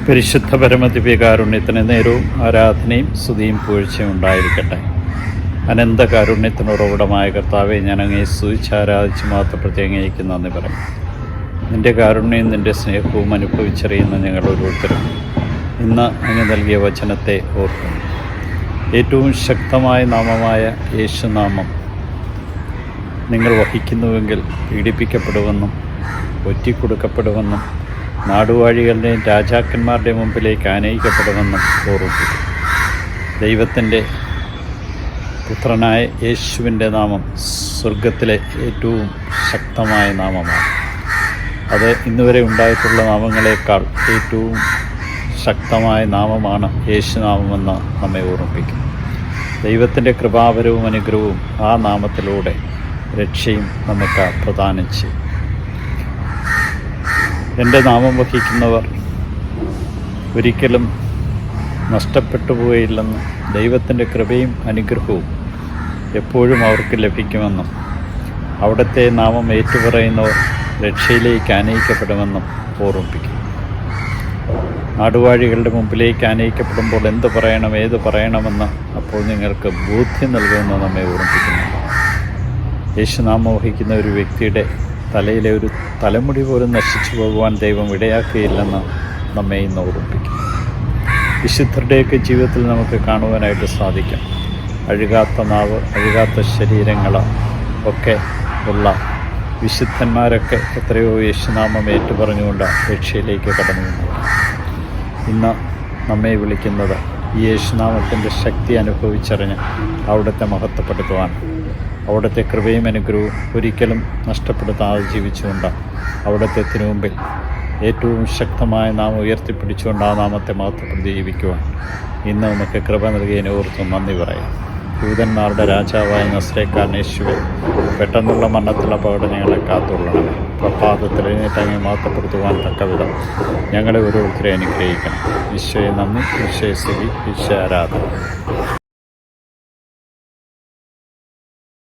പരിശുദ്ധ പരമദിവ്യകാരുണ്യത്തിന് നേരവും ആരാധനയും സ്തുതിയും പുകഴ്ചയും ഉണ്ടായിരിക്കട്ടെ. അനന്തകാരുണ്യത്തിന് ഉറവിടമായ കർത്താവെ, ഞാൻ അങ്ങയെ സ്തുതിച്ച് ആരാധിച്ച് മാത്രപ്പെടുത്തി അങ്ങേക്ക് നന്ദി പറയും. നിൻ്റെ കാരുണ്യവും നിൻ്റെ സ്നേഹവും അനുഭവിച്ചറിയുന്ന ഞങ്ങൾ ഓരോരുത്തരും ഇന്ന് അങ്ങ് നൽകിയ വചനത്തെ ഓർക്കുന്നു. ഏറ്റവും ശക്തമായ നാമമായ യേശുനാമം നിങ്ങൾ വഹിക്കുന്നുവെങ്കിൽ പീഡിപ്പിക്കപ്പെടുമെന്നും ഒറ്റിക്കൊടുക്കപ്പെടുമെന്നും നാടുവാഴികളുടെയും രാജാക്കന്മാരുടെയും മുമ്പിലേക്ക് ആനയിക്കപ്പെടുമെന്നും ഓർമ്മിപ്പിക്കും. ദൈവത്തിൻ്റെ പുത്രനായ യേശുവിൻ്റെ നാമം സ്വർഗത്തിലെ ഏറ്റവും ശക്തമായ നാമമാണ്. അത് ഇന്നുവരെ ഉണ്ടായിട്ടുള്ള നാമങ്ങളെക്കാൾ ഏറ്റവും ശക്തമായ നാമമാണ് യേശുനാമമെന്ന് നമ്മെ ഓർമ്മിപ്പിക്കും. ദൈവത്തിൻ്റെ കൃപാവരവും അനുഗ്രഹവും ആ നാമത്തിലൂടെ രക്ഷയും നമുക്ക് പ്രദാനം ചെയ്യും. എൻ്റെ നാമം വഹിക്കുന്നവർ ഒരിക്കലും നഷ്ടപ്പെട്ടു പോയില്ലെന്നും ദൈവത്തിൻ്റെ കൃപയും അനുഗ്രഹവും എപ്പോഴും അവർക്ക് ലഭിക്കുമെന്നും അവിടുത്തെ നാമം ഏറ്റുപറയുന്നവർ രക്ഷയിലേക്ക് ആനയിക്കപ്പെടുമെന്നും ഓർമ്മിപ്പിക്കും. നാടുവാഴികളുടെ മുമ്പിലേക്ക് ആനയിക്കപ്പെടുമ്പോൾ എന്ത് പറയണം, ഏത് പറയണമെന്ന് അപ്പോൾ നിങ്ങൾക്ക് ബോധ്യം നൽകുമെന്ന് നമ്മെ ഓർമ്മിപ്പിക്കുന്നു. യേശുനാമം വഹിക്കുന്ന ഒരു വ്യക്തിയുടെ തലയിലെ ഒരു തലമുടി പോലും നശിച്ചു പോകുവാൻ ദൈവം ഇടയാക്കുകയില്ലെന്ന് നമ്മെ ഇന്ന് ഓർമ്മിപ്പിക്കും. വിശുദ്ധരുടെയൊക്കെ ജീവിതത്തിൽ നമുക്ക് കാണുവാനായിട്ട് സാധിക്കും. അഴുകാത്ത നാവ്, അഴുകാത്ത ശരീരങ്ങൾ ഒക്കെ ഉള്ള വിശുദ്ധന്മാരൊക്കെ എത്രയോ യേശുനാമം ഏറ്റുപറഞ്ഞുകൊണ്ട് രക്ഷയിലേക്ക് കടന്നു വന്നു. ഇന്ന് നമ്മെ വിളിക്കുന്നത് ഈ യേശുനാമത്തിൻ്റെ ശക്തി അനുഭവിച്ചറിഞ്ഞ് അവിടുത്തെ മഹത്വപ്പെടുത്തുവാൻ, അവിടുത്തെ കൃപയും അനുഗ്രഹവും ഒരിക്കലും നഷ്ടപ്പെടുത്താതെ ജീവിച്ചുകൊണ്ട് അവിടുത്തെ തിരുമുമ്പിൽ ഏറ്റവും ശക്തമായ നാമം ഉയർത്തിപ്പിടിച്ചുകൊണ്ട് ആ നാമത്തെ മഹത്വപ്പെടുത്തി ജീവിക്കുവാൻ ഇന്ന് നമുക്ക് കൃപ നൽകിയതിനെ ഓർത്ത് നന്ദി പറയാം. യൂതന്മാരുടെ രാജാവായ നസ്രേക്കാരൻ യേശുവേ, പെട്ടെന്നുള്ള മരണത്തിലുള്ള അപകടങ്ങളെ കാത്തുകൊള്ളണമേ. പ്രഭാതത്തിൽ എഴുന്നേറ്റങ്ങെ മഹത്വപ്പെടുത്തുവാൻ തക്കവിധം ഞങ്ങളെ ഓരോരുത്തരെ അനുഗ്രഹിക്കണം. ഈശോയെ നന്ദി, ഈശോയെ സ്തുതി, ഈശോ ആരാധന.